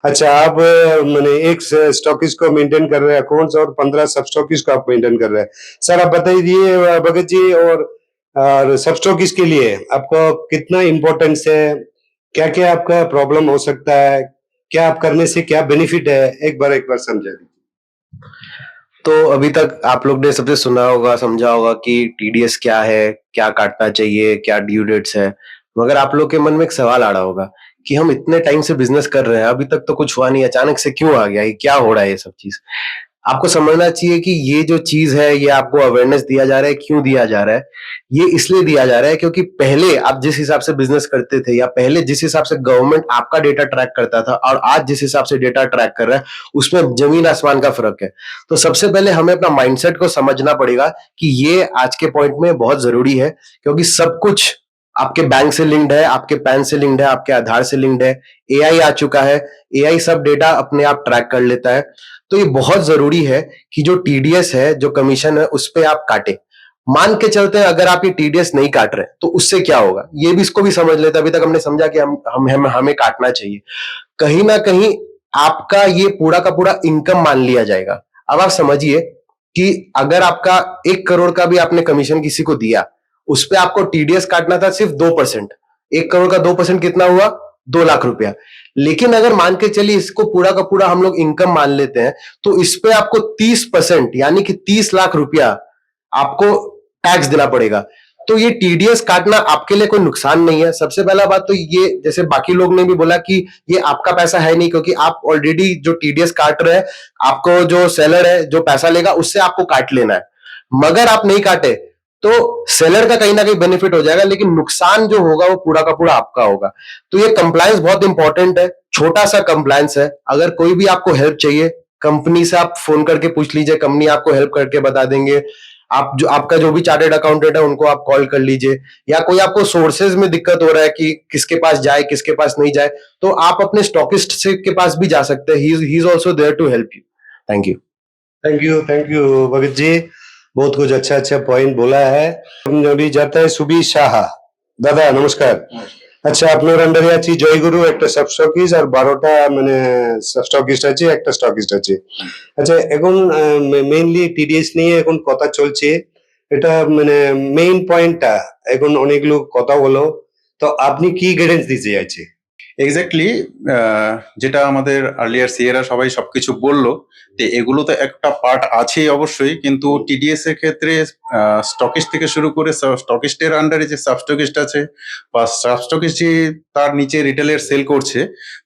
अच्छा, आप मैंने एक स्टॉकिस्ट को मेंटेन कर रहे हैं अकाउंट्स और 15 सब स्टॉकिस्ट को आप मेंटेन कर रहे हैं। सर आप बताइए भगत जी, और सब स्टॉकिस्ट के लिए आपको कितना इम्पोर्टेंस है, क्या क्या आपका प्रॉब्लम हो सकता है, क्या आप करने से क्या बेनिफिट है, एक बार समझा दीजिए। तो अभी तक आप लोग ने सबसे सुना होगा, समझा होगा कि टीडीएस क्या है, क्या काटना चाहिए, क्या ड्यू डेट्स है। मगर आप लोग के मन में एक सवाल आ रहा होगा कि हम इतने टाइम से बिजनेस कर रहे हैं, अभी तक तो कुछ हुआ नहीं, अचानक से क्यों आ गया, ये क्या हो रहा है ये सब चीज। आपको समझना चाहिए कि ये जो चीज है, ये आपको अवेयरनेस दिया जा रहा है। क्यों दिया जा रहा है? ये इसलिए दिया जा रहा है क्योंकि पहले आप जिस हिसाब से बिजनेस करते थे, या पहले जिस हिसाब से गवर्नमेंट आपका डेटा ट्रैक करता था, और आज जिस हिसाब से डेटा ट्रैक कर रहा है, उसमें जमीन आसमान का फर्क है। तो सबसे पहले हमें अपना माइंडसेट को समझना पड़ेगा कि ये आज के पॉइंट में बहुत जरूरी है, क्योंकि सब कुछ आपके बैंक से लिंक्ड है, आपके पैन से लिंक्ड है, आपके आधार से लिंक्ड है। एआई आ चुका है, एआई सब डेटा अपने आप ट्रैक कर लेता है। तो ये बहुत जरूरी है कि जो टीडीएस है, जो कमीशन है, उस पे आप काटे। मान के चलते हैं अगर आप ये टीडीएस नहीं काट रहे तो उससे क्या होगा, ये भी इसको भी समझ लेते हैं। अभी तक हमने समझा कि हमें काटना चाहिए। कहीं ना कहीं आपका ये पूरा का पूरा इनकम मान लिया जाएगा। अब आप समझिए कि अगर आपका 1 करोड़ का भी आपने कमीशन किसी को दिया, उस पर आपको टीडीएस काटना था सिर्फ 2%। 1 करोड़ का 2% कितना हुआ? 2 लाख रुपया। लेकिन अगर मान के चलिए इसको पूरा का पूरा हम लोग इनकम मान लेते हैं, तो इस पे आपको 30% यानी कि 30 लाख रुपया आपको टैक्स देना पड़ेगा। तो ये टीडीएस काटना आपके लिए कोई नुकसान नहीं है। सबसे पहला बात तो ये, जैसे बाकी लोग ने भी बोला कि ये आपका पैसा है नहीं, क्योंकि आप ऑलरेडी जो टीडीएस काट रहे हैं, आपको जो सेलर है जो पैसा लेगा उससे आपको काट लेना है। मगर आप नहीं काटे तो सेलर का कहीं ना कहीं बेनिफिट हो जाएगा, लेकिन नुकसान जो होगा वो पूरा का पूरा आपका होगा। तो ये कंप्लायंस बहुत इंपॉर्टेंट है। छोटा सा कंप्लायंस है। अगर कोई भी आपको हेल्प चाहिए, कंपनी से आप फोन करके पूछ लीजिए, कंपनी आपको हेल्प करके बता देंगे। आप जो आपका जो भी चार्टेड अकाउंटेंट है उनको आप कॉल कर लीजिए, या कोई आपको सोर्सेज में दिक्कत हो रहा है कि किसके पास जाए किसके पास नहीं जाए, तो आप अपने स्टॉकिस्ट से के पास भी जा सकते हैं। He is also there to help you. Thank you. Thank you Bhagat ji, बहुत कुछ अच्छा अच्छा पॉइंट बोला है। अभी जाता है सुबीर शाह। दादा नमस्कार। আচ্ছা, আপনার আন্ডারে আছি জয়গুরু, একটা সাবস্টকিস্ট আর 12টা মানে সাবস্টকিস্ট আছে, একটা স্টকিস্ট আছে। আচ্ছা, এখন মেইনলি টিডিএস নিয়ে এখন কথা চলছে। এটা মানে মেইন পয়েন্টটা এখন অনেক লোক কথা বলো, তো আপনি কি গাইডেন্স দিতে চাইছে? এক্স্যাক্টলি, যেটা আমাদের আর্লিয়ার সিয়েরা সবাই সবকিছু বললো, যে এগুলো তো একটা পার্ট আছেই অবশ্যই, কিন্তু টিডিএস এর ক্ষেত্রে স্টকিস্ট থেকে শুরু করে স্টকিস্টের আন্ডারে যে সাবস্টকিস্ট আছে, বা সাবস্টকিস্ট যে তার নিচে রিটেলের সেল করছে,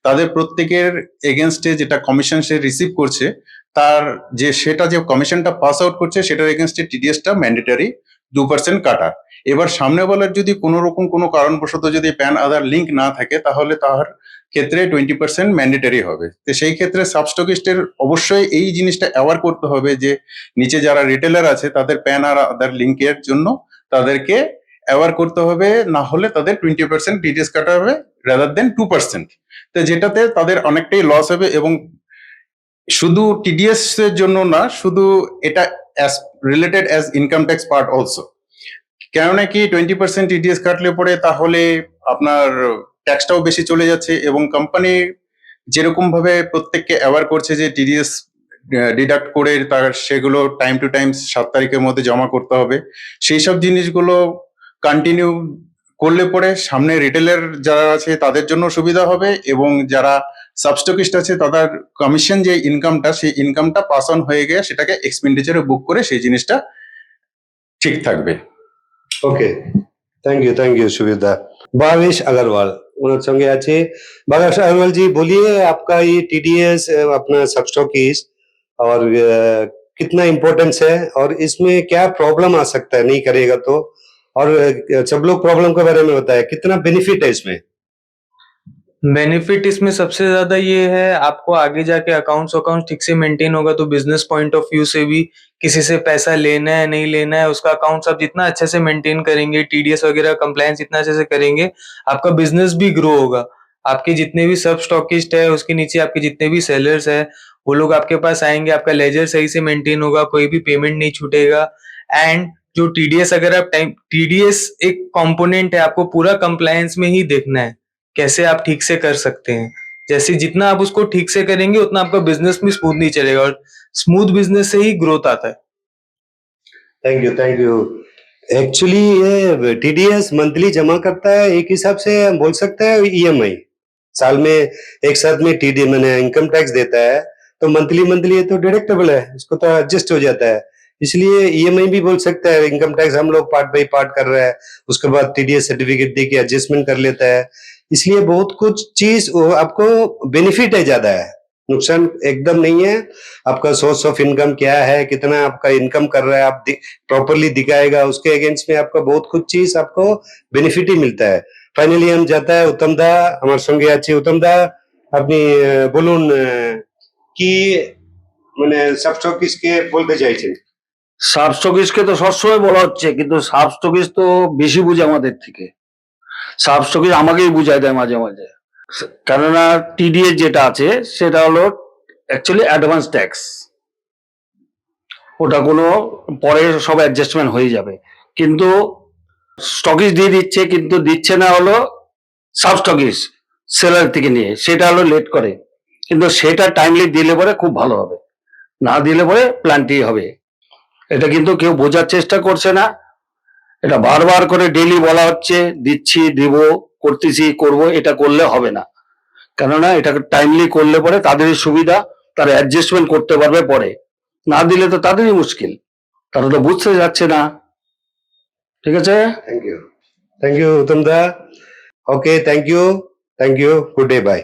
তাদের প্রত্যেকের এগেনস্টে যেটা কমিশন সে রিসিভ করছে, তার যে সেটা যে কমিশনটা পাস আউট করছে, সেটার এগেনস্টে টিডিএসটা ম্যান্ডেটারি 2% কাটা। এবার সামনে বলার যদি কোনো রকম কোনো কারণবশত যদি প্যান আধার লিঙ্ক না থাকে, তাহলে তার ক্ষেত্রে 20% ম্যান্ডেটারি হবে। তো সেই ক্ষেত্রে সাবস্টকিস্টের অবশ্যই এই জিনিসটা অ্যাওয়ার করতে হবে যে নিচে যারা রিটেলার আছে তাদের প্যান আর আধার লিঙ্কের জন্য তাদেরকে অ্যাওয়ার করতে হবে, না হলে তাদের 20% টিডিএস কাটা হবে রাদার দেন 2%। তো যেটাতে তাদের অনেকটাই লস হবে। এবং শুধু টিডিএস এর জন্য না, শুধু এটা as related as income tax part also. কেননা কি 20% টিডিএস কাটলে পরে তাহলে আপনার ট্যাক্সটাও বেশি চলে যাচ্ছে, এবং কোম্পানি যেরকম ভাবে প্রত্যেককে অ্যাওয়ার করছে যে টিডিএস ডিডাক্ট করে তার সেগুলো টাইম টু টাইম 7 তারিখের মধ্যে জমা করতে হবে, সেই সব জিনিসগুলো কন্টিনিউ করলে পরে সামনে রিটেলের যারা আছে তাদের জন্য সুবিধা হবে, এবং যারা সাবস্টকিস্ট আছে তাদের কমিশন যে ইনকামটা, সেই ইনকামটা পাস অন হয়ে গিয়ে সেটাকে এক্সপেন্ডিচারে বুক করে সেই জিনিসটা ঠিক থাকবে। ওকে, थैंक यू सुविधा। भावेश अग्रवाल उनके संगे আছে। भावेश अग्रवाल जी, बोलिए आपका ये टीडीएस अपना सबस्टॉकिस्ट और कितना इम्पोर्टेंस है, और इसमें क्या प्रॉब्लम आ सकता है नहीं करेगा तो, और सब लोग प्रॉब्लम के बारे में बताए, कितना बेनिफिट है इसमें? बेनिफिट इसमें सबसे ज्यादा ये है, आपको आगे जाके अकाउंट ठीक से मेंटेन होगा, तो बिजनेस पॉइंट ऑफ व्यू से भी किसी से पैसा लेना है नहीं लेना है, उसका अकाउंट आप जितना अच्छे से मेंटेन करेंगे, टीडीएस वगैरह कंप्लायंस जितना अच्छे से करेंगे, आपका बिजनेस भी ग्रो होगा। आपके जितने भी सब स्टॉकिस्ट है, उसके नीचे आपके जितने भी सेलर्स है, वो लोग आपके पास आएंगे, आपका लेजर सही से मेंटेन होगा, कोई भी पेमेंट नहीं छूटेगा। एंड जो टीडीएस, अगर आप टीडीएस एक कंपोनेंट है, आपको पूरा कंप्लायंस में ही देखना है कैसे आप ठीक से कर सकते हैं। जैसे जितना आप उसको ठीक से करेंगे उतना आपका बिजनेस भी स्मूथली चलेगा, और स्मूथ बिजनेस से ही ग्रोथ आता है। Thank you, thank you. Actually ये टीडीएस मंथली जमा करता है, एक हिसाब से हम बोल सकते हैं ईएमआई साल में एक साथ में टीडी मैंने इनकम टैक्स देता है, तो मंथली मंथली ये तो डिडक्टेबल है, इसको तो एडजस्ट हो जाता है, इसलिए ईएमआई भी बोल सकता है। इनकम टैक्स हम लोग पार्ट बाई पार्ट कर रहे हैं, उसके बाद टीडीएस सर्टिफिकेट दे के एडजस्टमेंट कर लेता है, इसलिए बहुत कुछ चीज आपको बेनिफिट है, ज्यादा है, नुकसान एकदम नहीं है। आपका सोर्स ऑफ इनकम क्या है, कितना आपका इनकम कर रहा है, आप प्रॉपरली दिखाएगा, उसके अगेंस्ट में आपका बहुत कुछ चीज आपको बेनिफिट ही मिलता है। ফাইনালি আমি যাতা উত্তম দা আমার সঙ্গে আছে। উত্তম দা, আপনি বলুন কি মানে সাবস্টকিসকে বলতে চাইছেন? সাব স্টকিস্টকে তো সবসময় বলা হচ্ছে, কিন্তু সাব স্টকিস্ট তো বেশি বুঝে আমাদের থেকে। সাব স্টকিস্ট আমাকেই বুঝাই দেয় মাঝে মাঝে। কেননা টিডিএস যেটা আছে সেটা হলো অ্যাকচুয়ালি অ্যাডভান্স ট্যাক্স, ওটা কোনো পরে সব অ্যাডজাস্টমেন্ট হয়ে যাবে, কিন্তু স্টকিস্ট দিয়ে দিচ্ছে, কিন্তু দিচ্ছে না হলো সাব স্টকিস্ট সেলার থেকে নিয়ে, সেটা হলো লেট করে, কিন্তু সেটা টাইমলি দিলে পরে খুব ভালো হবে, না দিলে পরে প্ল্যান্টি হবে। এটা কিন্তু কেউ বোঝার চেষ্টা করছে না, এটা বারবার করে ডেইলি বলা হচ্ছে দিচ্ছি দিব করতেছি করব, এটা করলে হবে না। কেননা এটা টাইমলি করলে পরে তাদেরই সুবিধা, তারা অ্যাডজাস্টমেন্ট করতে পারবে পরে, না দিলে তো তাদেরই মুশকিল, তারা তো বুঝতে যাচ্ছে না। ঠিক আছে, thank you, thank you Uttam দা। Okay, thank you, good day, by.